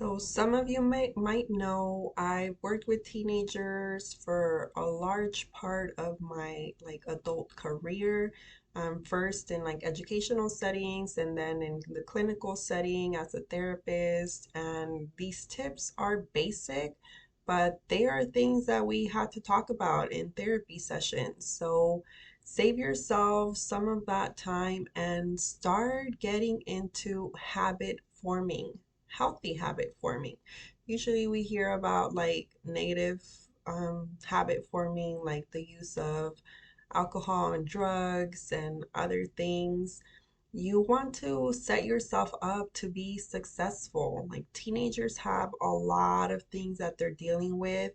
So some of you might know I worked with teenagers for a large part of my adult career. First in like educational settings and then in the clinical setting as a therapist. And these tips are basic, but they are things that we had to talk about in therapy sessions. So save yourself some of that time and start getting into habit forming, healthy habit forming. Usually we hear about like negative habit forming, like the use of alcohol and drugs and other things. You want to set yourself up to be successful. Like teenagers have a lot of things that they're dealing with.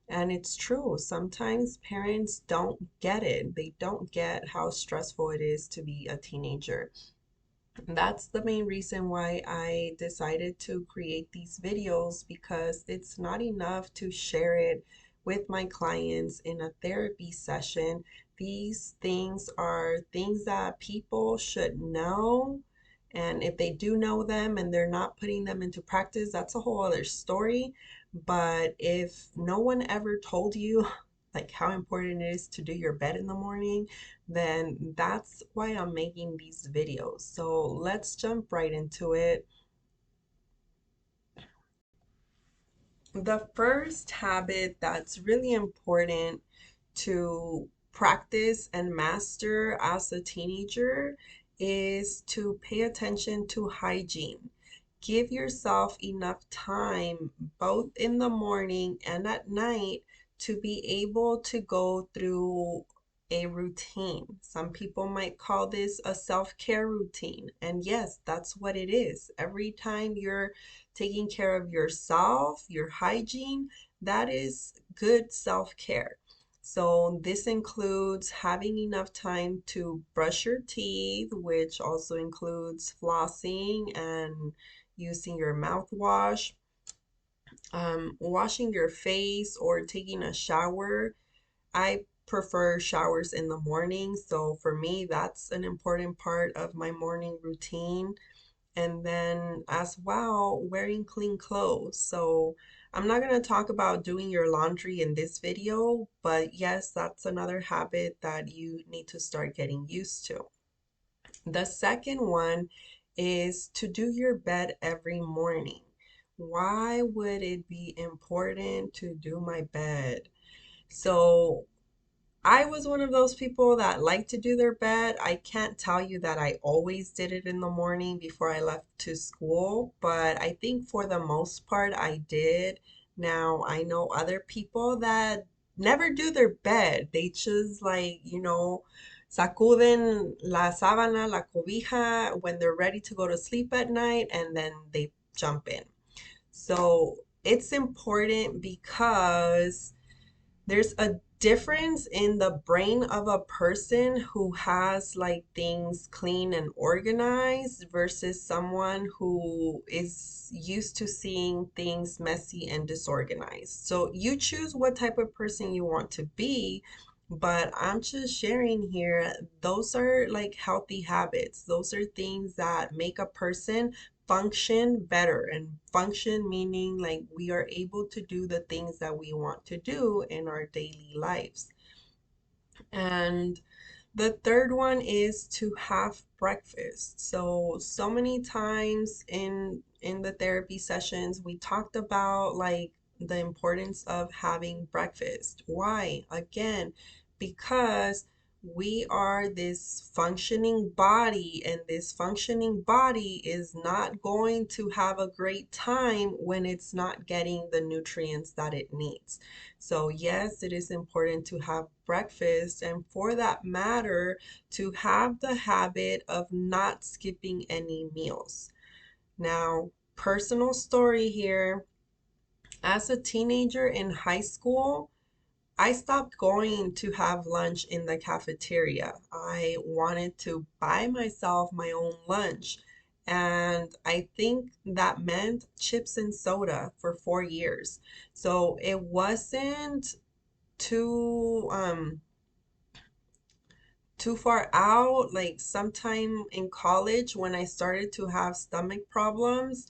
And it's true. Sometimes parents don't get it. They don't get how stressful it is to be a teenager. That's the main reason why I decided to create these videos, because it's not enough to share it with my clients in a therapy session. These things are things that people should know. And if they do know them and they're not putting them into practice, that's a whole other story. But if no one ever told you like how important it is to do your bed in the morning, then that's why I'm making these videos. So let's jump right into it. The first habit that's really important to practice and master as a teenager is to pay attention to hygiene. Give yourself enough time, both in the morning and at night, to be able to go through a routine. Some people might call this a self-care routine. And yes, that's what it is. Every time you're taking care of yourself, your hygiene, that is good self-care. So this includes having enough time to brush your teeth, which also includes flossing and using your mouthwash, washing your face or taking a shower. I prefer showers in the morning, so for me, that's an important part of my morning routine. And then as well, wearing clean clothes. So I'm not going to talk about doing your laundry in this video, but yes, that's another habit that you need to start getting used to. The second one is to do your bed every morning. Why would it be important to do my bed? So I was one of those people that like to do their bed. I can't tell you that I always did it in the morning before I left to school, but I think for the most part I did. Now, I know other people that never do their bed. They just sacuden la sábana, la cobija when they're ready to go to sleep at night and then they jump in. So it's important because there's a difference in the brain of a person who has like things clean and organized versus someone who is used to seeing things messy and disorganized. So you choose what type of person you want to be, but I'm just sharing here, those are like healthy habits. Those are things that make a person function better, and function meaning like we are able to do the things that we want to do in our daily lives. And the third one is to have breakfast. So many times in the therapy sessions we talked about like the importance of having breakfast. Why? Again, because we are this functioning body, and this functioning body is not going to have a great time when it's not getting the nutrients that it needs. So, yes, it is important to have breakfast, and for that matter, to have the habit of not skipping any meals. Now, personal story here. As a teenager in high school, I stopped going to have lunch in the cafeteria. I wanted to buy myself my own lunch. And I think that meant chips and soda for 4 years. So it wasn't too too far out. Like sometime in college when I started to have stomach problems,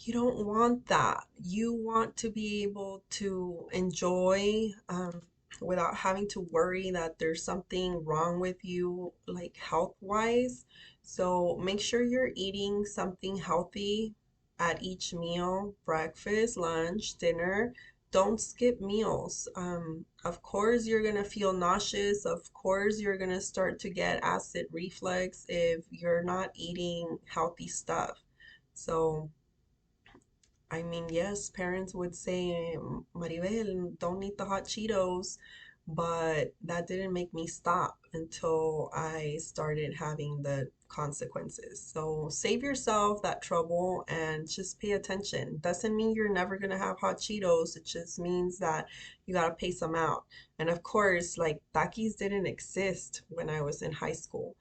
You don't want that. You want to be able to enjoy without having to worry that there's something wrong with you, like health wise. So make sure you're eating something healthy at each meal, breakfast, lunch, dinner. Don't skip meals. Of course, you're going to feel nauseous. Of course, you're going to start to get acid reflux if you're not eating healthy stuff. So, I mean, yes, parents would say, Maribel, don't eat the hot Cheetos, but that didn't make me stop until I started having the consequences. So save yourself that trouble and just pay attention. Doesn't mean you're never gonna have hot Cheetos. It just means that you gotta pace them out. And of course, like Takis didn't exist when I was in high school.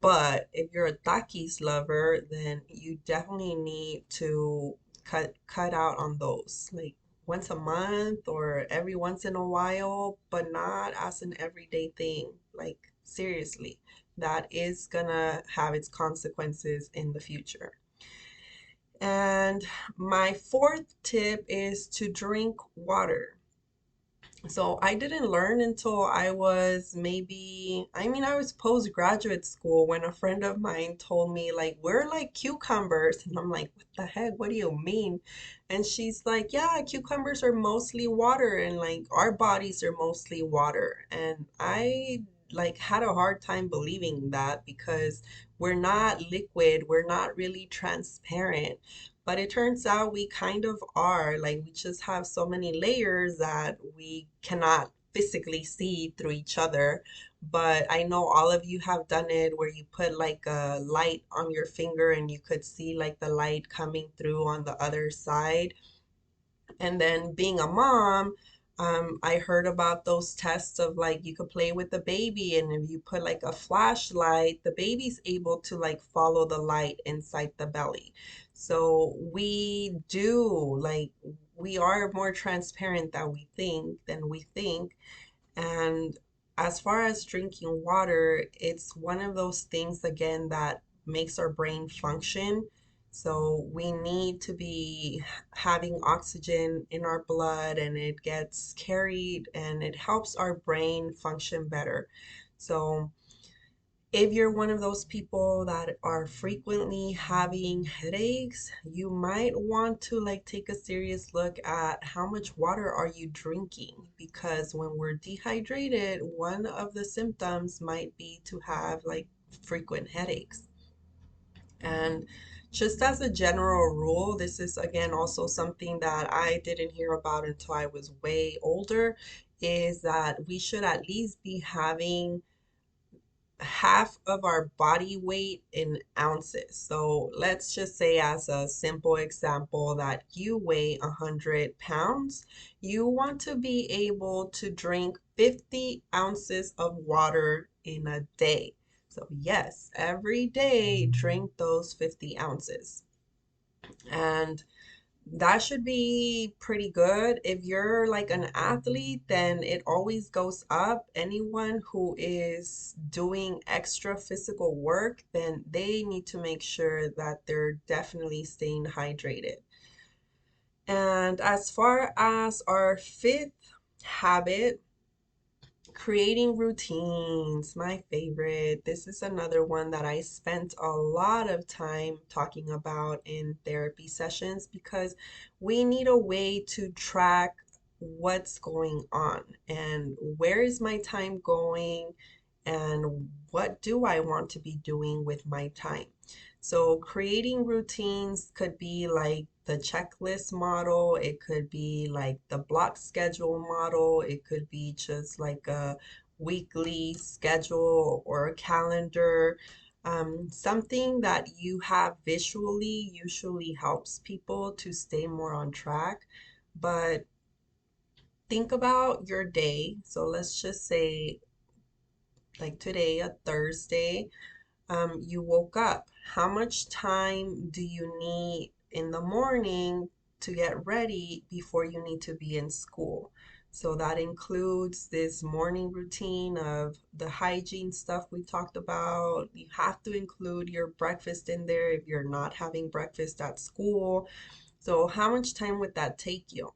But if you're a Takis lover, then you definitely need to cut out on those. Like once a month or every once in a while, but not as an everyday thing. Like seriously, that is gonna have its consequences in the future. And my fourth tip is to drink water. So I didn't learn until I was maybe, I mean, I was postgraduate school when a friend of mine told me, like, we're like cucumbers. And I'm like, what the heck? What do you mean? And she's like, yeah, cucumbers are mostly water and like our bodies are mostly water. And I like had a hard time believing that because we're not liquid, we're not really transparent. But it turns out we kind of are. Like we just have so many layers that we cannot physically see through each other. But I know all of you have done it where you put like a light on your finger and you could see like the light coming through on the other side. And then being a mom, I heard about those tests of like you could play with the baby, and if you put like a flashlight, the baby's able to like follow the light inside the belly. So we do like we are more transparent than we think. And as far as drinking water, it's one of those things again that makes our brain function. So we need to be having oxygen in our blood and it gets carried and it helps our brain function better. So if you're one of those people that are frequently having headaches, you might want to like take a serious look at how much water are you drinking because when we're dehydrated, one of the symptoms might be to have like frequent headaches. And just as a general rule, this is again also something that I didn't hear about until I was way older, is that we should at least be having half of our body weight in ounces. So let's just say, as a simple example, that you weigh 100 pounds. You want to be able to drink 50 ounces of water in a day. So, yes, every day drink those 50 ounces. And that should be pretty good. If you're like an athlete, then it always goes up. Anyone who is doing extra physical work, then they need to make sure that they're definitely staying hydrated. And as far as our fifth habit, creating routines, my favorite. This is another one that I spent a lot of time talking about in therapy sessions because we need a way to track what's going on and where is my time going and what do I want to be doing with my time. So creating routines could be like the checklist model, it could be like the block schedule model, it could be just like a weekly schedule or a calendar. Something that you have visually usually helps people to stay more on track. But think about your day. So let's just say, like today, a Thursday, you woke up. How much time do you need in the morning to get ready before you need to be in school? So that includes this morning routine of the hygiene stuff we talked about. You have to include your breakfast in there if you're not having breakfast at school. So how much time would that take you?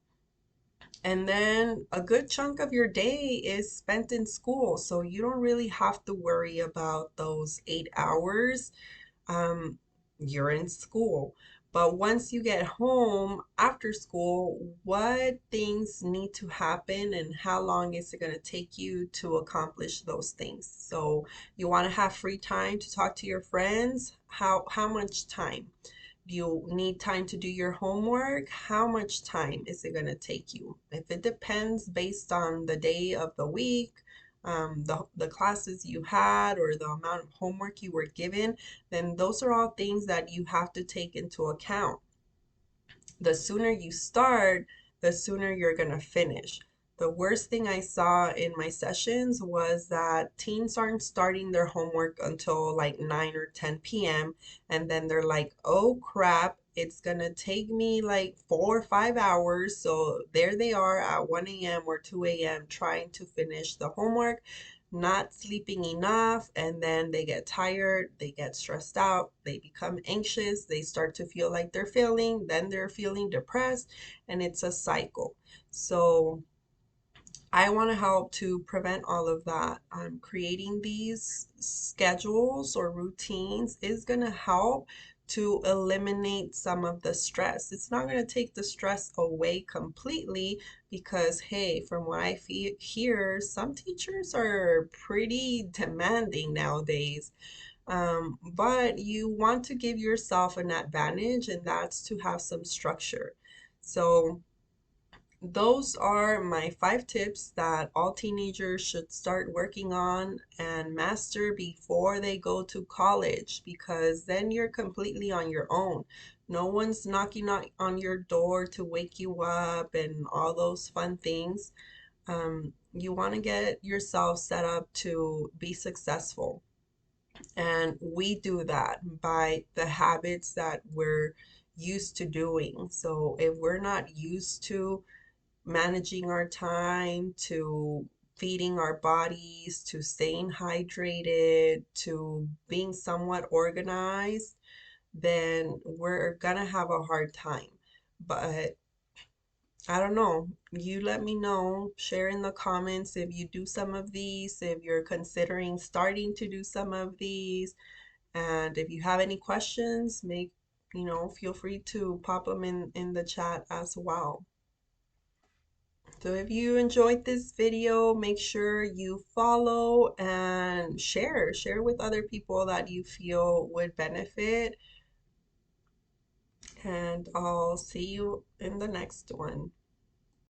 And then a good chunk of your day is spent in school, so you don't really have to worry about those 8 hours. um, you're in school. But once you get home after school, what things need to happen and how long is it going to take you to accomplish those things? So you want to have free time to talk to your friends? How much time? Do you need time to do your homework? How much time is it going to take you? If it depends based on the day of the week, the classes you had, or the amount of homework you were given, then those are all things that you have to take into account. The sooner you start, the sooner you're going to finish. The worst thing I saw in my sessions was that teens aren't starting their homework until like 9 or 10 p.m. And then they're like, oh crap, it's going to take me like 4 or 5 hours. So there they are at 1 a.m. or 2 a.m. trying to finish the homework, not sleeping enough, and then they get tired, they get stressed out, they become anxious, they start to feel like they're failing, then they're feeling depressed, and it's a cycle. So I want to help to prevent all of that. Creating these schedules or routines is going to help to eliminate some of the stress. It's not going to take the stress away completely because, hey, from what I hear, some teachers are pretty demanding nowadays. But you want to give yourself an advantage, and that's to have some structure. So, those are my 5 tips that all teenagers should start working on and master before they go to college, because then you're completely on your own. No one's knocking on your door to wake you up and all those fun things. You want to get yourself set up to be successful. And we do that by the habits that we're used to doing. So if we're not used to managing our time, to feeding our bodies, to staying hydrated, to being somewhat organized, then we're gonna have a hard time. But I don't know. You let me know, share in the comments if you do some of these, if you're considering starting to do some of these, and if you have any questions, feel free to pop them in the chat as well. So if you enjoyed this video, make sure you follow and share with other people that you feel would benefit. And I'll see you in the next one.